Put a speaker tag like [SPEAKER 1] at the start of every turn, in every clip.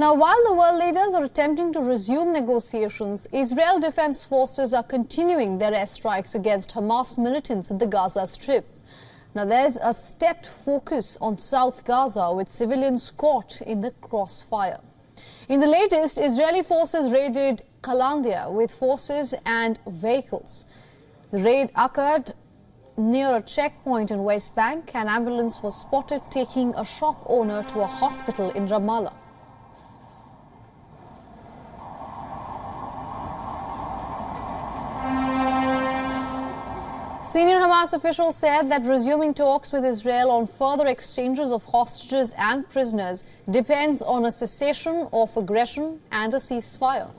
[SPEAKER 1] Now, while the world leaders are attempting to resume negotiations, Israel Defense Forces are continuing their airstrikes against Hamas militants in the Gaza Strip. Now, there's a stepped focus on South Gaza with civilians caught in the crossfire. In the latest, Israeli forces raided Kalandia with forces and vehicles. The raid occurred near a checkpoint in West Bank. An ambulance was spotted taking a shop owner to a hospital in Ramallah. Senior Hamas officials said that resuming talks with Israel on further exchanges of hostages and prisoners depends on a cessation of aggression and a ceasefire.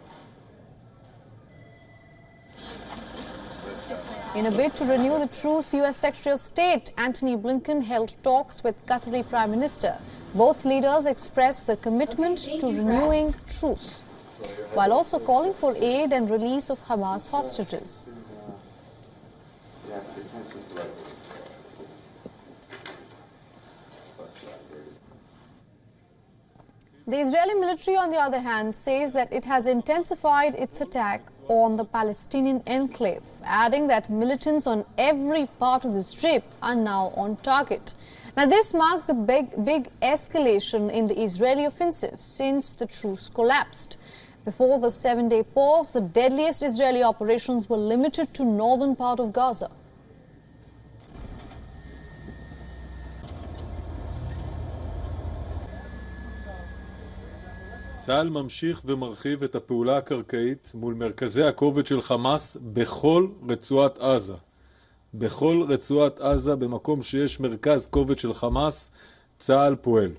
[SPEAKER 1] In a bid to renew the truce, U.S. Secretary of State Antony Blinken held talks with Qatari Prime Minister. Both leaders expressed the commitment to renewing truce, while also calling for aid and release of Hamas hostages. The Israeli military, on the other hand, says that it has intensified its attack on the Palestinian Enclave, adding that militants on every part of the Strip are now on target. Now, this marks a big escalation in the Israeli offensive since the truce collapsed. Before the 7-day pause, the deadliest Israeli operations were limited to northern part of Gaza.
[SPEAKER 2] צה"ל ממשיך ומרחיב את הפעולה הקרקעית מול מרכזי הכובד של חמאס בכל רצועת עזה. בכל רצועת עזה, במקום שיש מרכז כובד של חמאס, צה"ל פועל.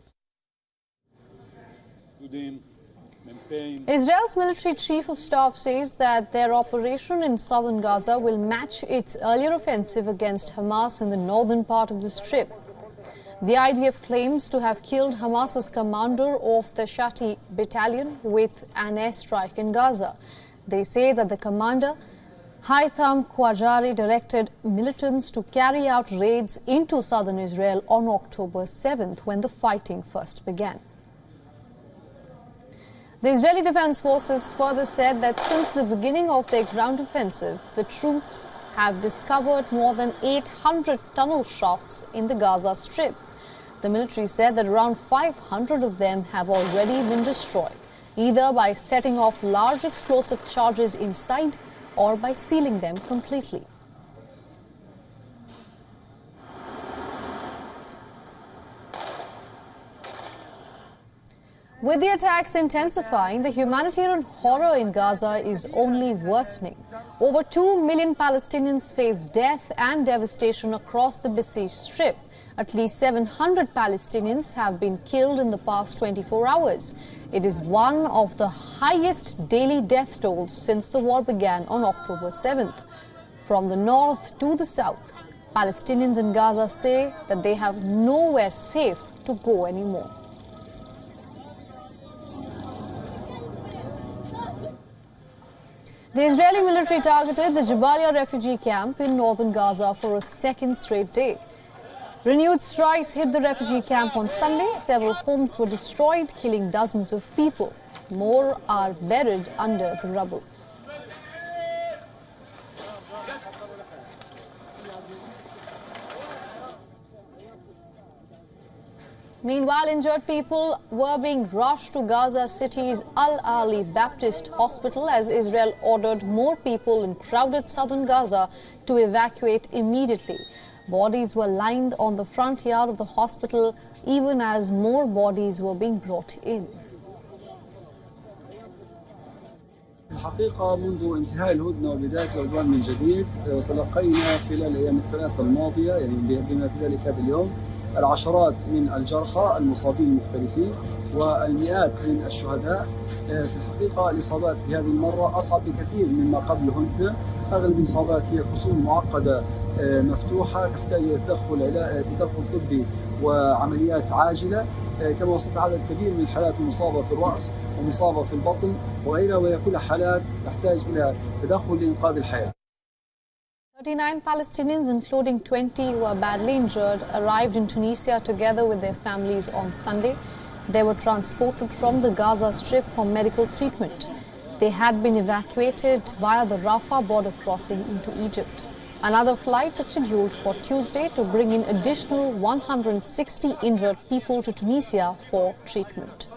[SPEAKER 1] Israel's military chief of staff says that their operation in southern Gaza will match its earlier offensive against Hamas in the northern part of the Strip. The IDF claims to have killed Hamas's commander of the Shati battalion with an airstrike in Gaza. They say that the commander, Haitham Khawjari, directed militants to carry out raids into southern Israel on October 7th, when the fighting first began. The Israeli Defense Forces further said that since the beginning of their ground offensive, the troops have discovered more than 800 tunnel shafts in the Gaza Strip. The military said that around 500 of them have already been destroyed, either by setting off large explosive charges inside or by sealing them completely. With the attacks intensifying, the humanitarian horror in Gaza is only worsening. Over 2 million Palestinians face death and devastation across the besieged Strip. At least 700 Palestinians have been killed in the past 24 hours. It is one of the highest daily death tolls since the war began on October 7th. From the north to the south, Palestinians in Gaza say that they have nowhere safe to go anymore. The Israeli military targeted the Jabalia refugee camp in northern Gaza for a second straight day. Renewed strikes hit the refugee camp on Sunday. Several homes were destroyed, killing dozens of people. More are buried under the rubble. Meanwhile, injured people were being rushed to Gaza City's Al-Ali Baptist Hospital as Israel ordered more people in crowded southern Gaza to evacuate immediately. Bodies were lined on the front yard of the hospital even as more bodies were being brought in.
[SPEAKER 3] الحقيقة منذ انتهاء الهدنة وبداية العدوان من جديد تلقينا خلال الأيام الثلاثة الماضية يعني بما في ذلك هذا اليوم العشرات من الجرحى المصابين المختلفين والمئات من الشهداء. في الحقيقة الإصابات بهذه المرة أصعب بكثير مما قبلهن. أغلب الإصابات هي كسور معقدة مفتوحة تحتاج إلى تدخل طبي وعمليات عاجلة. كما وصلت عدد كبير من الحالات المصابة في الرأس ومصابة في البطن وغيرها، وهي كل حالات تحتاج إلى تدخل لإنقاذ الحياة.
[SPEAKER 1] 39 Palestinians, including 20 who are badly injured, arrived in Tunisia together with their families on Sunday. They were transported from the Gaza Strip for medical treatment. They had been evacuated via the Rafah border crossing into Egypt. Another flight is scheduled for Tuesday to bring in additional 160 injured people to Tunisia for treatment.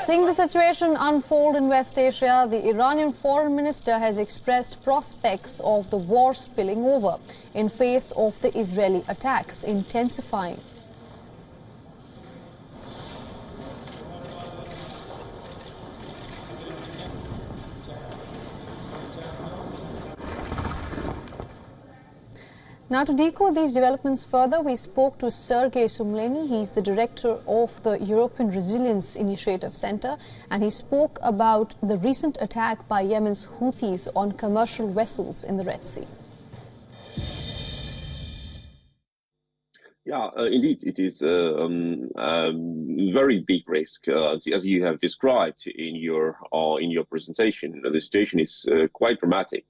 [SPEAKER 1] Seeing the situation unfold in West Asia, the Iranian foreign minister has expressed prospects of the war spilling over in face of the Israeli attacks intensifying. Now, to decode these developments further, we spoke to Sergei Sumleny. He's the director of the European Resilience Initiative Center, and he spoke about the recent attack by Yemen's Houthis on commercial vessels in the Red Sea.
[SPEAKER 4] Yeah, indeed, it is a very big risk, as you have described in your presentation. The situation is quite dramatic.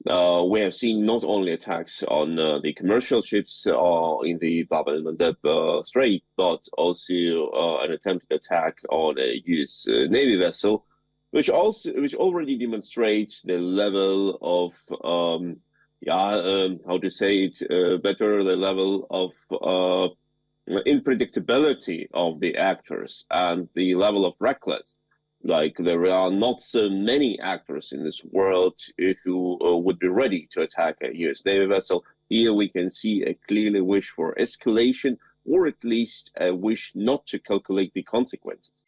[SPEAKER 4] We have seen not only attacks on the commercial ships in the Bab el-Mandeb Strait, but also an attempted attack on a U.S. Navy vessel, which already demonstrates the level of how to say it better, the level of unpredictability of the actors and the level of recklessness. Like, there are not so many actors in this world who would be ready to attack a U.S. Navy vessel. Here we can see a clearly wish for escalation, or at least a wish not to calculate the consequences.